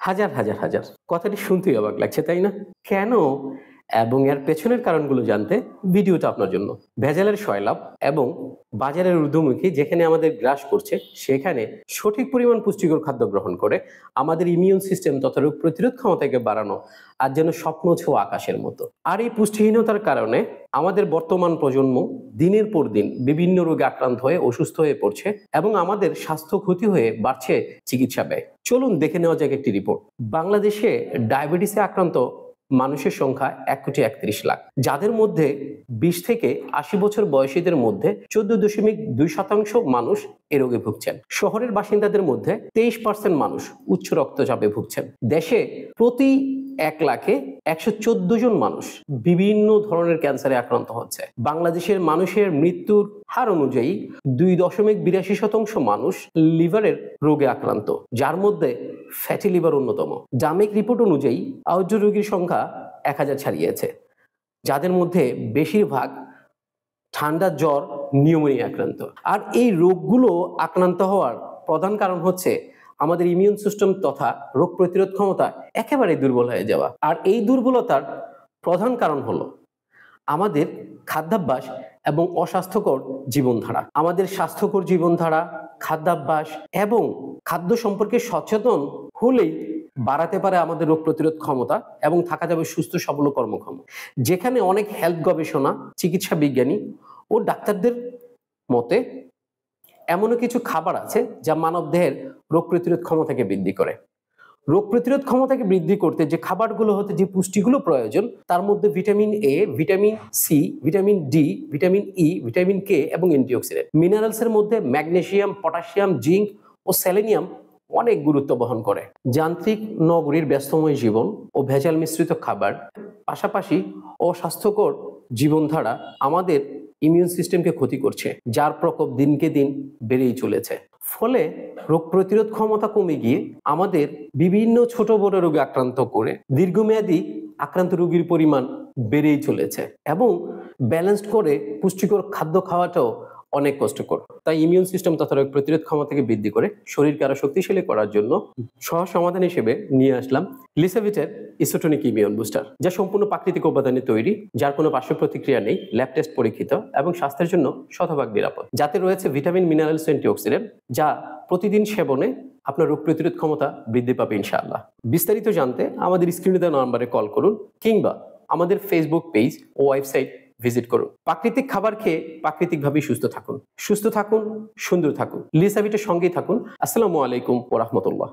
হাজার, হাজার, হাজার। কথাটি শুনতেই অবাক লাগছে, তাই না? কেন এবং এর পেছনের কারণগুলো জানতে ভিডিওটা আপনার জন্য। ভেজালের সয়লাব এবং বাজারের ঊর্ধ্বমুখী যেখানে আমাদের গ্রাস করছে, সেখানে সঠিক পরিমাণ পুষ্টিকর খাদ্য গ্রহণ করে আমাদের ইমিউন সিস্টেম তথা রোগ প্রতিরোধ ক্ষমতাকে বাড়ানো আর যেন স্বপ্ন ছোঁয়া আকাশের মতো। আর এই পুষ্টিহীনতার কারণে আমাদের বর্তমান প্রজন্ম দিনের পর দিন বিভিন্ন রোগে আক্রান্ত হয়ে অসুস্থ হয়ে পড়ছে এবং আমাদের স্বাস্থ্য ক্ষতি হয়ে বাড়ছে চিকিৎসা ব্যয়। চলুন দেখে নেওয়া যাক একটি রিপোর্ট। বাংলাদেশে ডায়াবেটিসে আক্রান্ত মানুষের সংখ্যা 1,31,00,000, যাদের মধ্যে 20 থেকে 80 বছর বয়সীদের মধ্যে 14.2% মানুষ এ রোগে ভুগছেন। শহরের বাসিন্দাদের মধ্যে 23% মানুষ উচ্চ রক্তচাপে ভুগছেন। দেশে প্রতি 1 লাখে 114 জন মানুষ বিভিন্ন ধরনের ক্যান্সারে আক্রান্ত হচ্ছে। বাংলাদেশের মানুষের মৃত্যুর হার অনুযায়ী 2.82% মানুষ লিভারের রোগে আক্রান্ত, যার মধ্যে ফ্যাটি লিভার অন্যতম। জামেক রিপোর্ট অনুযায়ী আহত রোগীর সংখ্যা 1000 ছাড়িয়েছে, যাদের মধ্যে বেশিরভাগ ঠান্ডা, জ্বর, নিউমোনিয়া আক্রান্ত। আর এই রোগগুলো আক্রান্ত হওয়ার প্রধান কারণ হচ্ছে আমাদের ইমিউন সিস্টেম তথা রোগ প্রতিরোধ ক্ষমতা একেবারে দুর্বল হয়ে যাওয়া। আর এই দুর্বলতার প্রধান কারণ হলো আমাদের খাদ্যাভ্যাস এবং অস্বাস্থ্যকর জীবনধারা। আমাদের স্বাস্থ্যকর জীবনধারা, খাদ্যাভ্যাস এবং খাদ্য সম্পর্কে সচেতন হলেই বাড়াতে পারে আমাদের রোগ প্রতিরোধ ক্ষমতা এবং থাকা যাবে সুস্থ সবল কর্মক্ষম। যেখানে অনেক হেলথ গবেষণা, চিকিৎসা বিজ্ঞানী ও ডাক্তারদের মতে এমনও কিছু খাবার আছে যা মানবদেহের রোগ প্রতিরোধ ক্ষমতাকে বৃদ্ধি করে। রোগ প্রতিরোধ ক্ষমতাকে বৃদ্ধি করতে যে খাবারগুলো হতে যে পুষ্টিগুলো প্রয়োজন, তার মধ্যে vitamin A, vitamin C, vitamin D, vitamin E, vitamin K এবং অ্যান্টিঅক্সিডেন্ট। মিনারেলসের মধ্যে ম্যাগনেসিয়াম, পটাশিয়াম, জিঙ্ক ও সেলেনিয়াম অনেক গুরুত্ব বহন করে। যান্ত্রিক নগরীর ব্যস্তময় জীবন ও ভেজাল মিশ্রিত খাবার, পাশাপাশি অস্বাস্থ্যকর জীবনধারা আমাদের ইমিউন সিস্টেমকে ক্ষতি করছে, যার প্রকোপ দিনকে দিন বেড়েই চলেছে। ফলে রোগ প্রতিরোধ ক্ষমতা কমে গিয়ে আমাদের বিভিন্ন ছোট বড় রোগে আক্রান্ত করে দীর্ঘমেয়াদী আক্রান্ত রোগীর পরিমাণ বেড়েই চলেছে এবং ব্যালেন্সড করে পুষ্টিকর খাদ্য খাওয়াটাও অনেক কষ্টকর। তাই ইমিউন সিস্টেম তথা রোগ প্রতিরোধ ক্ষমতাকে বৃদ্ধি করে শরীরকে আরো শক্তিশালী করার জন্য সহজ সমাধান হিসেবে নিয়ে আসলাম লিসাভিটের ইসোটনিক ইমিউন বুস্টার, যা সম্পূর্ণ প্রাকৃতিক উপাদানে তৈরি, যার কোনো পার্শ্ব প্রতিক্রিয়া নেই, ল্যাব টেস্ট পরীক্ষিত এবং স্বাস্থ্যের জন্য শতভাগ নিরাপদ। যাতে রয়েছে ভিটামিন, মিনারেলস, অ্যান্টিঅক্সিডেন্ট, যা প্রতিদিন সেবনে আপনার রোগ প্রতিরোধ ক্ষমতা বৃদ্ধি পাবে ইনশাআল্লাহ। বিস্তারিত জানতে আমাদের স্ক্রিনে দেওয়া নম্বরে কল করুন কিংবা আমাদের ফেসবুক পেজ ও ওয়েবসাইট ভিজিট করুন। প্রাকৃতিক খাবার খেয়ে প্রাকৃতিকভাবে সুস্থ থাকুন, সুন্দর থাকুন। লিসাভিটের সঙ্গেই থাকুন। আসসালামু আলাইকুম ওয়া রাহমাতুল্লাহ।